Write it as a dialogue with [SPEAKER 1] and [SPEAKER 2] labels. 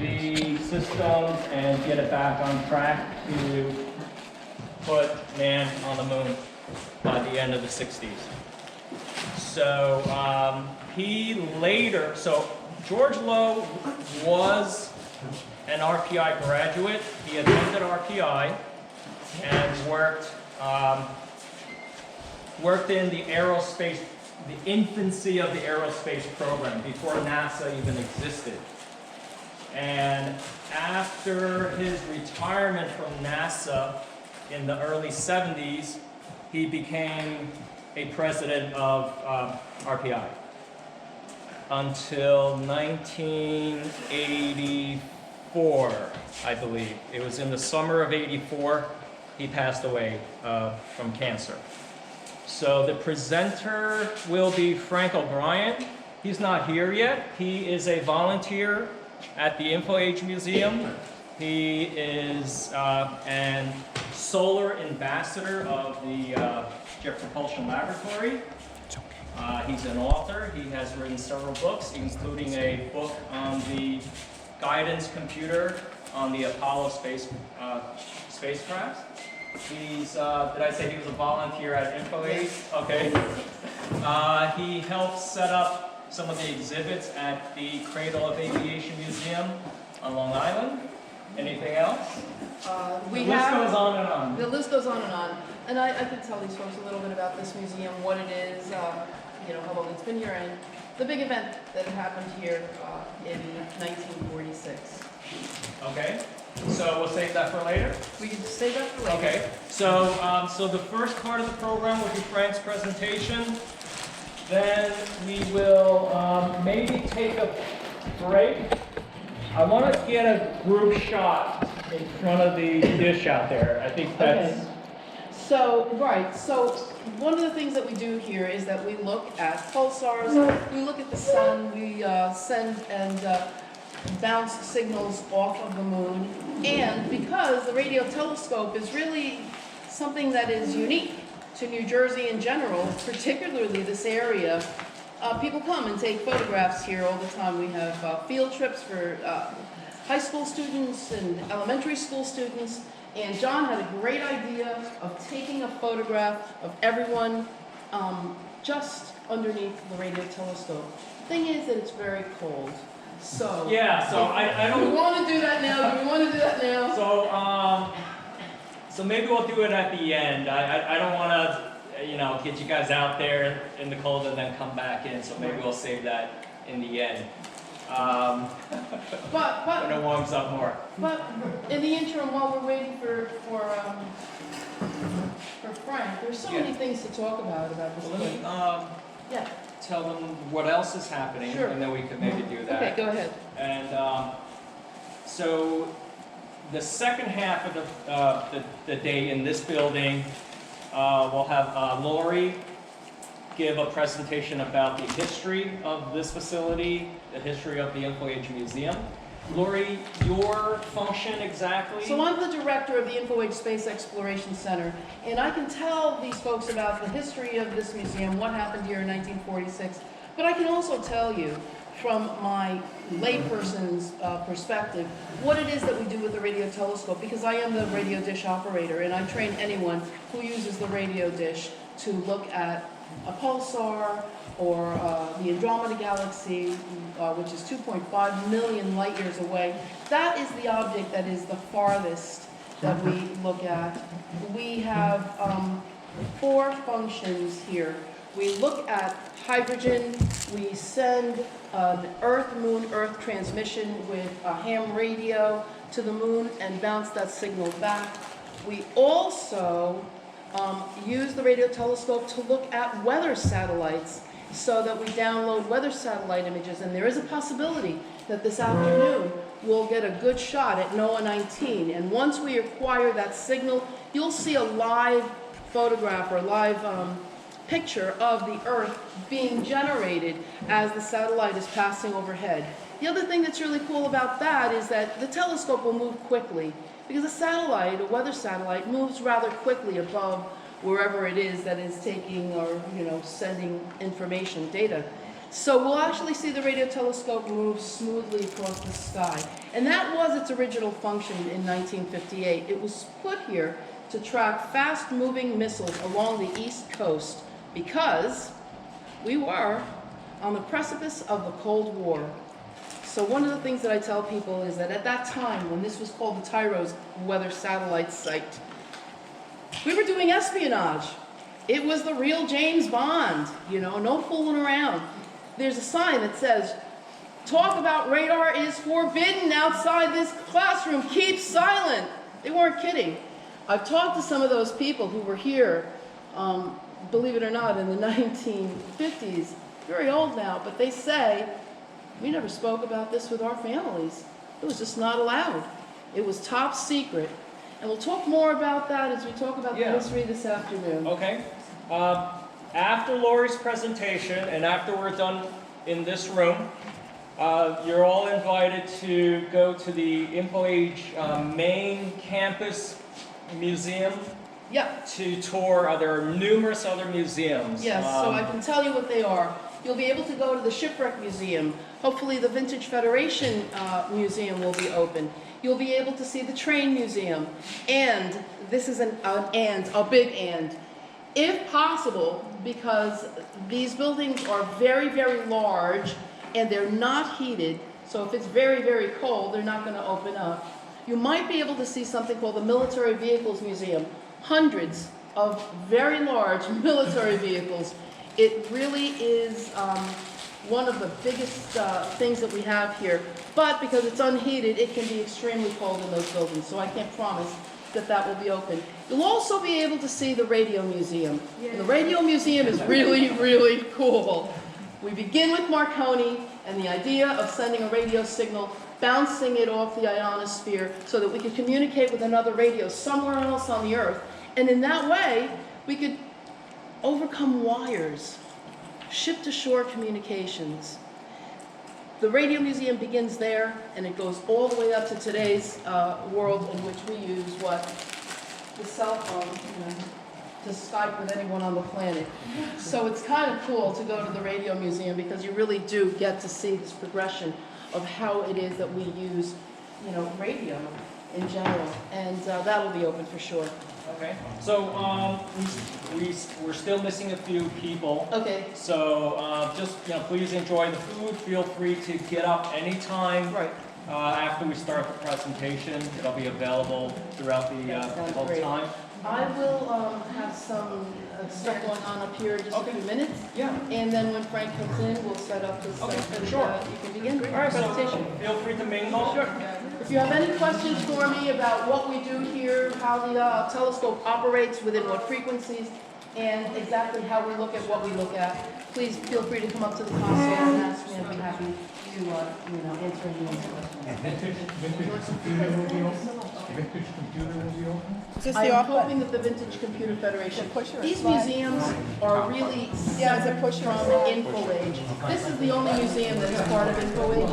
[SPEAKER 1] the systems and get it back on track to put man on the moon by the end of the 60s. So so George Low was an RPI graduate. He attended RPI and worked in the aerospace, the infancy of the aerospace program before NASA even existed. And after his retirement from NASA in the early 70s, he became a president of RPI until 1984, I believe. It was in the summer of '84 he passed away from cancer. So the presenter will be Frank O'Brien. He's not here yet. He is a volunteer at the InfoAge Museum. He is an solar ambassador of the Jet Propulsion Laboratory. He's an author. He has written several books, including a book on the guidance computer on the Apollo spacecraft. He's, did I say he was a volunteer at InfoAge? Okay. He helped set up some of the exhibits at the Cradle of Aviation Museum on Long Island. Anything else? The list goes on and on.
[SPEAKER 2] The list goes on and on. And I can tell these folks a little bit about this museum, what it is, you know, how long it's been here, and the big event that happened here in 1946.
[SPEAKER 1] Okay. So we'll save that for later?
[SPEAKER 2] We can save that for later.
[SPEAKER 1] Okay. So, so the first part of the program will be Frank's presentation. Then we will maybe take a break. I want to get a group shot in front of the dish out there. I think that's...
[SPEAKER 2] Okay. So, right, so one of the things that we do here is that we look at pulsars, we look at the sun, we send and bounce signals off of the moon, and because the radio telescope is really something that is unique to New Jersey in general, particularly this area, people come and take photographs here all the time. We have field trips for high school students and elementary school students. And John had a great idea of taking a photograph of everyone just underneath the radio telescope. Thing is that it's very cold. So
[SPEAKER 1] yeah, so I don't...
[SPEAKER 2] Do we want to do that now? Do we want to do that now?
[SPEAKER 1] So maybe we'll do it at the end. I don't want to, you know, get you guys out there in the cold and then come back in. So maybe we'll save that in the end. When it warms up more.
[SPEAKER 2] But in the interim, while we're waiting for Frank, there's so many things to talk about this place. Yeah.
[SPEAKER 1] Tell them what else is happening,
[SPEAKER 2] sure.
[SPEAKER 1] And then we could maybe do that.
[SPEAKER 2] Okay, go ahead.
[SPEAKER 1] And so the second half of the day in this building, we'll have Lori give a presentation about the history of this facility, the history of the InfoAge Museum. Lori, your function exactly?
[SPEAKER 2] So I'm the director of the InfoAge Space Exploration Center, and I can tell these folks about the history of this museum, what happened here in 1946, but I can also tell you from my layperson's perspective what it is that we do with the radio telescope, because I am the radio dish operator, and I train anyone who uses the radio dish to look at a pulsar or the Andromeda Galaxy, which is 2.5 million light years away. That is the object that is the farthest that we look at. We have 4 functions here. We look at hydrogen, we send an Earth-Moon-Earth transmission with a ham radio to the moon and bounce that signal back. We also use the radio telescope to look at weather satellites so that we download weather satellite images, and there is a possibility that this afternoon we'll get a good shot at NOAA 19, and once we acquire that signal, you'll see a live photograph or live picture of the Earth being generated as the satellite is passing overhead. The other thing that's really cool about that is that the telescope will move quickly, because a satellite, a weather satellite, moves rather quickly above wherever it is that is taking or, you know, sending information, data. So we'll actually see the radio telescope move smoothly across the sky. And that was its original function in 1958. It was put here to track fast-moving missiles along the East Coast because we were on the precipice of the Cold War. So one of the things that I tell people is that at that time, when this was called the Tyros Weather Satellite Site, we were doing espionage. It was the real James Bond, you know, no fooling around. There's a sign that says, "Talk about radar is forbidden outside this classroom. Keep silent." They weren't kidding. I've talked to some of those people who were here, believe it or not, in the 1950s. Very old now, but they say, we never spoke about this with our families. It was just not allowed. It was top secret. And we'll talk more about that as we talk about the history this afternoon.
[SPEAKER 1] Okay. After Lori's presentation and after we're done in this room, you're all invited to go to the InfoAge main campus museum to tour. There are numerous other museums.
[SPEAKER 2] Yes, so I can tell you what they are. You'll be able to go to the Shipwreck Museum. Hopefully the Vintage Federation Museum will be open. You'll be able to see the Train Museum. And, this is a big and. If possible, because these buildings are very, very large and they're not heated, so if it's very, very cold, they're not going to open up. You might be able to see something called the Military Vehicles Museum. Hundreds of very large military vehicles. It really is one of the biggest things that we have here. But because it's unheated, it can be extremely cold in those buildings, so I can't promise that that will be open. You'll also be able to see the Radio Museum. And the Radio Museum is really, really cool. We begin with Marconi and the idea of sending a radio signal, bouncing it off the ionosphere so that we could communicate with another radio somewhere else on the Earth. And in that way, we could overcome wires, ship-to-shore communications. The Radio Museum begins there, and it goes all the way up to today's world in which we use the cell phone, to Skype with anyone on the planet. So it's kind of cool to go to the Radio Museum because you really do get to see this progression of how it is that we use, radio in general, and that will be open for sure.
[SPEAKER 1] Okay, so we're still missing a few people.
[SPEAKER 2] Okay.
[SPEAKER 1] So just please enjoy the food. Feel free to get up anytime.
[SPEAKER 2] Right.
[SPEAKER 1] After we start the presentation, it'll be available throughout the whole time.
[SPEAKER 2] I will have some stuff going on up here in just a few minutes.
[SPEAKER 1] Yeah.
[SPEAKER 2] And then when Frank comes in, we'll set up this stuff
[SPEAKER 1] sure.
[SPEAKER 2] and you can begin the
[SPEAKER 1] All right,
[SPEAKER 2] presentation.
[SPEAKER 1] so feel free to mingle.
[SPEAKER 2] Sure. If you have any questions for me about what we do here, how the telescope operates, within what frequencies, and exactly how we look at what we look at, please feel free to come up to the console and ask me. I'd be happy to answer any questions. I'm hoping that the Vintage Computer Federation. These museums are really separate from InfoAge. This is the only museum that is part of InfoAge.